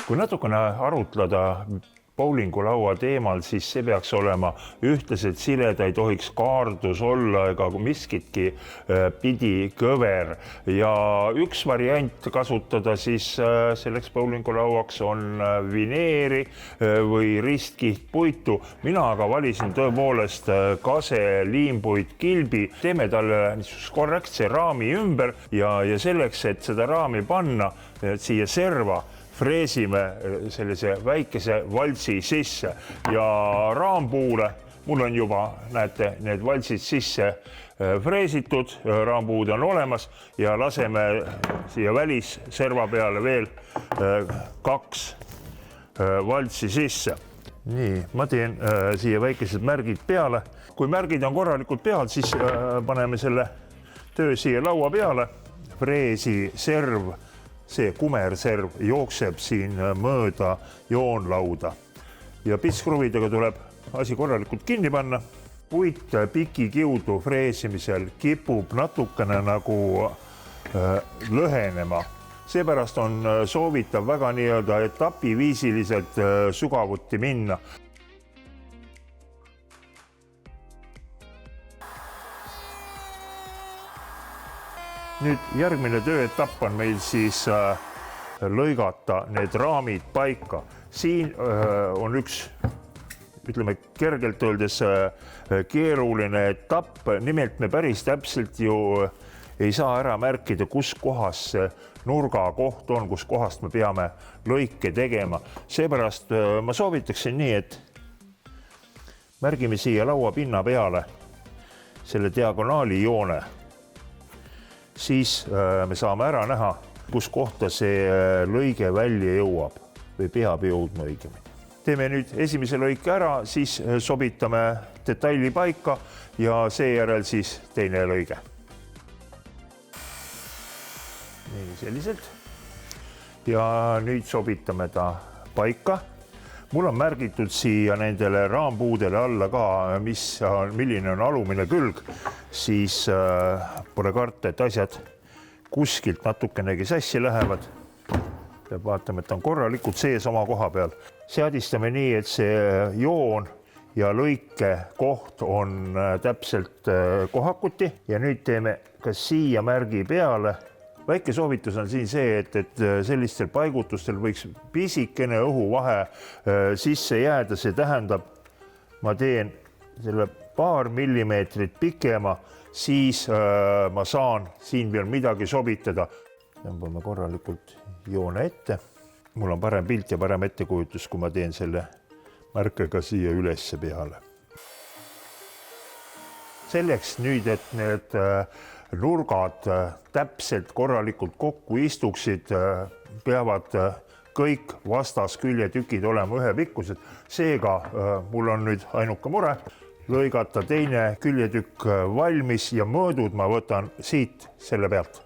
Kui natukene arutleda bowlingulaua teemal, siis see peaks olema ühtlaselt sileda, ei tohiks kaardus olla ega miskitki pidi kõver. Ja üks variant kasutada siis selleks bowlingulauaks on vineeri või ristkihtpuitu. Mina aga valisin tõepoolest kase liimpuit kilbi. Teeme talle korrektse raami ümber ja selleks, et seda raami panna siia serva, freesime sellise väikese valtsi sisse ja raampuule, mul on juba, näete, need valtsid sisse freesitud, raampuud on olemas ja laseme siia välisserva peale veel 2 valtsi sisse. Nii, ma teen siia väikesed märgid peale. Kui märgid on korralikult peal, siis paneme selle töö siia laua peale. Freesi serv, see kumerserv jookseb siin mööda joonlauda ja pitskruvidega tuleb asi korralikult kinni panna. Puit pikikiudu freesimisel kipub natukene nagu lõhenema. Seepärast on soovitav väga nii-öelda etapiviisiliselt sügavuti minna. Nüüd järgmine tööetapp on meil siis lõigata need raamid paika. Siin on üks, ütleme kergelt öeldes, keeruline etapp. Nimelt me päris täpselt ju ei saa ära märkida, kus kohas see nurga koht on, kus kohast me peame lõike tegema. Seepärast ma soovitaksin nii, et märgime siia laua pinna peale selle diagonaali joone. Siis me saame ära näha, kus kohta see lõige välja jõuab või peab jõudma õigemini. Teeme nüüd esimese lõike ära, siis sobitame detaili paika ja seejärel siis teine lõige. Nii selliselt. Ja nüüd sobitame ta paika. Mul on märgitud siia nendele raampuudele alla ka, milline on alumine külg, siis pole karta, et asjad kuskilt natukenegi sassi lähevad. Peab vaatama, et on korralikult sees oma koha peal. Seadistame nii, et see joon ja lõike koht on täpselt kohakuti ja nüüd teeme ka siia märgi peale. Väike soovitus on siin see, et sellistel paigutustel võiks pisikene õhuvahe sisse jääda. See tähendab, ma teen selle paar millimeetrit pikema, siis ma saan siin veel midagi sobitada. Tõmbame korralikult joone ette. Mul on parem pilt ja parem ettekujutus, kui ma teen selle märkega siia ülesse peale. Selleks nüüd, et need nurgad täpselt korralikult kokku istuksid, peavad kõik vastasküljetükid olema ühepikkused. Seega mul on nüüd ainuke mure lõigata teine küljetükk valmis ja mõõdud ma võtan siit selle pealt.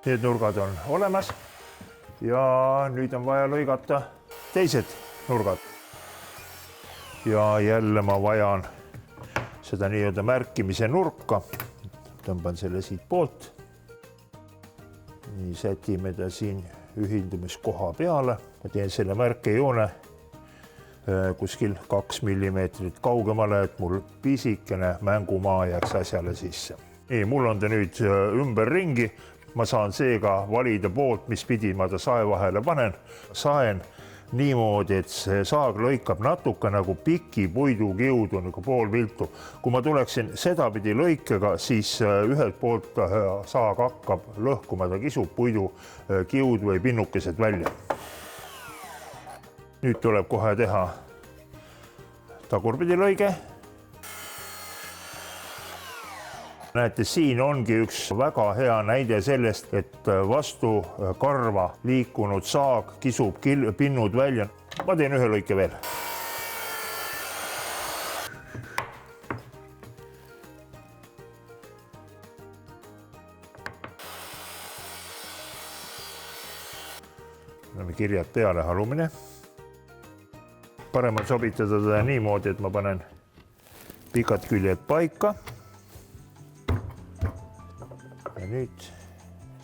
Need nurgad on olemas ja nüüd on vaja lõigata teised nurgad. Ja jälle ma vajan seda nii-öelda märkimise nurka. Tõmban selle siit poolt. Nii sätime ta siin ühildumiskoha peale. Ma teen selle märkejoone kuskil 2 millimeetrit kaugemale, et mul pisikene mängumaa jääks asjale sisse. Nii, mul on ta nüüd ümber ringi. Ma saan seega valida poolt, mis pidi ma ta sae vahele panen. Saen niimoodi, et see saag lõikab natuke nagu piki puidukiudu, nagu pool viltu. Kui ma tuleksin sedapidi lõikega, siis ühelt poolt saag hakkab lõhkuma, ta kisub puidu kiud või pinnukesed välja. Nüüd tuleb kohe teha tagurpidi lõige. Näete, siin ongi üks väga hea näide sellest, et vastu karva liikunud saag kisub pinnud välja. Ma teen ühe lõike veel. Paneme kirjad peale, alumine. Parem on sobitada teda niimoodi, et ma panen pikad küljed paika. Ja nüüd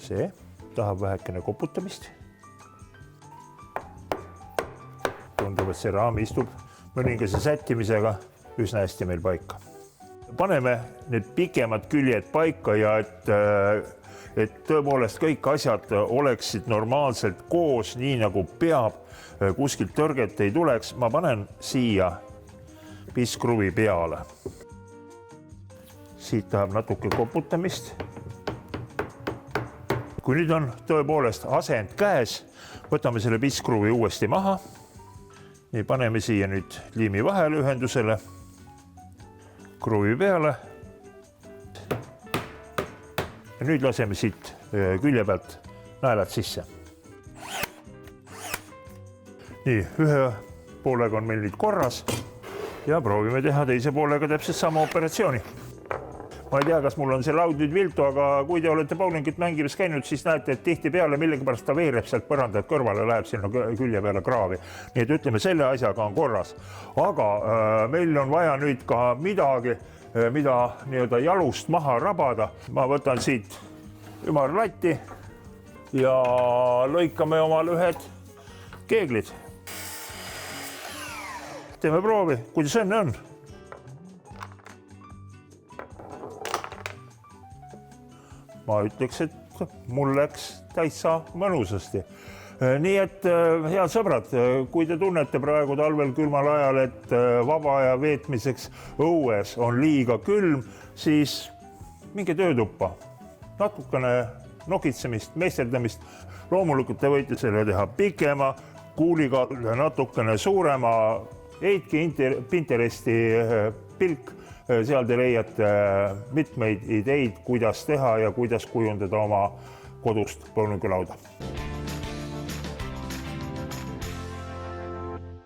see tahab vähekene koputamist. Tundub, et see raam istub mõningase sättimisega üsna hästi meil paika. Paneme need pikemad küljed paika ja et tõepoolest kõik asjad oleksid normaalselt koos, nii nagu peab, kuskilt tõrget ei tuleks. Ma panen siia pisskruvi peale. Siit tahab natuke koputamist. Kui nüüd on tõepoolest asend käes, võtame selle pisskruvi uuesti maha. Nii, paneme siia nüüd liimi vahele ühendusele, kruvi peale. Ja nüüd laseme siit külje pealt naelad sisse. Nii, ühe poolega on meil nüüd korras ja proovime teha teise poolega täpselt sama operatsiooni. Ma ei tea, kas mul on see laud nüüd viltu, aga kui te olete bowlingit mängimas käinud, siis näete, et tihti peale millegipärast ta veereb sealt põrandalt kõrvale, läheb sinna külje peale kraavi. Nii et ütleme, selle asjaga on korras. Aga meil on vaja nüüd ka midagi, mida nii-öelda jalust maha rabada. Ma võtan siit ümarlatti ja lõikame omal ühed keeglid. Teeme proovi, kuidas õnne on. Ma ütleks, et mul läks täitsa mõnusasti. Nii et head sõbrad, kui te tunnete praegu talvel külmal ajal, et vaba aja veetmiseks õues on liiga külm, siis minge töötuppa. Natukene nokitsemist, meisterdamist. Loomulikult te võite selle teha pikema, kuuliga natukene suurema. Heitke Pinteresti pilk. Seal te leiate mitmeid ideid, kuidas teha ja kuidas kujundada oma kodust bowlingulauda.